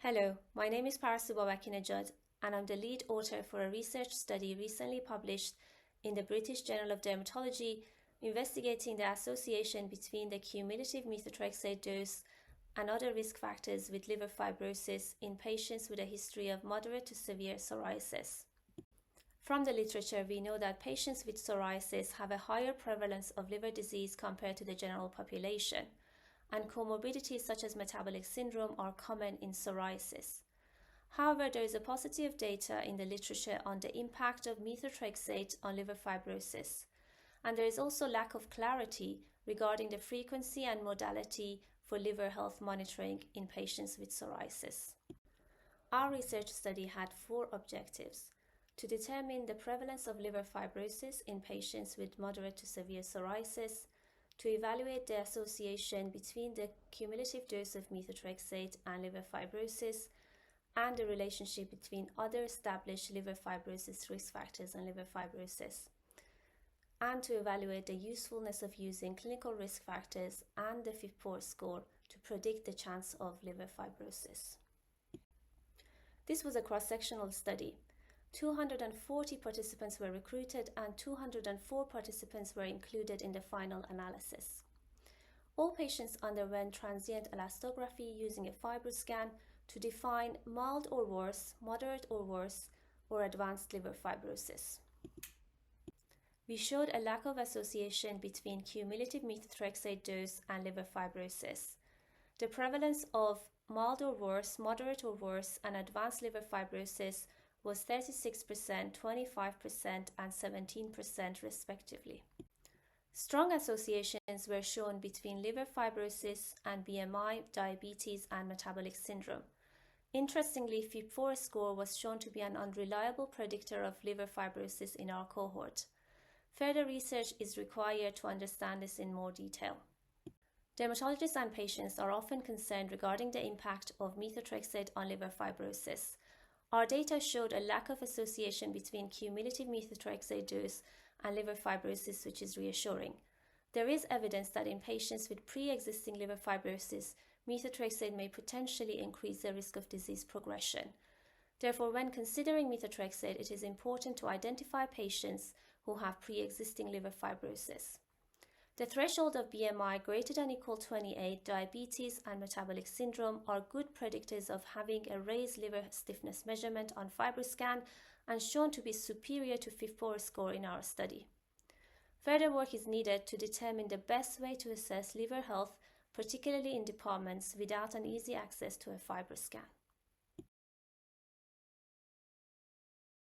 Hello, my name is Babakinejad, and I'm the lead author for a research study recently published in the British Journal of Dermatology investigating the association between the cumulative methotrexate dose and other risk factors with liver fibrosis in patients with a history of moderate to severe psoriasis. From the literature, we know that patients with psoriasis have a higher prevalence of liver disease compared to the general population, and comorbidities such as metabolic syndrome are common in psoriasis. However, there is a paucity of data in the literature on the impact of methotrexate on liver fibrosis, and there is also lack of clarity regarding the frequency and modality for liver health monitoring in patients with psoriasis. Our research study had 4 objectives: to determine the prevalence of liver fibrosis in patients with moderate to severe psoriasis, to evaluate the association between the cumulative dose of methotrexate and liver fibrosis, and the relationship between other established liver fibrosis risk factors and liver fibrosis, and to evaluate the usefulness of using clinical risk factors and the FIB-4 score to predict the chance of liver fibrosis. This was a cross-sectional study. 240 participants were recruited and 204 participants were included in the final analysis. All patients underwent transient elastography using a FibroScan to define mild or worse, moderate or worse, or advanced liver fibrosis. We showed a lack of association between cumulative methotrexate dose and liver fibrosis. The prevalence of mild or worse, moderate or worse, and advanced liver fibrosis was 36%, 25%, and 17% respectively. Strong associations were shown between liver fibrosis and BMI, diabetes, and metabolic syndrome. Interestingly, FIB-4 score was shown to be an unreliable predictor of liver fibrosis in our cohort. Further research is required to understand this in more detail. Dermatologists and patients are often concerned regarding the impact of methotrexate on liver fibrosis. Our data showed a lack of association between cumulative methotrexate dose and liver fibrosis, which is reassuring. There is evidence that in patients with pre-existing liver fibrosis, methotrexate may potentially increase the risk of disease progression. Therefore, when considering methotrexate, it is important to identify patients who have pre-existing liver fibrosis. The threshold of BMI greater than or equal to 28, diabetes, and metabolic syndrome are good predictors of having a raised liver stiffness measurement on FibroScan and shown to be superior to FIB-4 score in our study. Further work is needed to determine the best way to assess liver health, particularly in departments without an easy access to a FibroScan.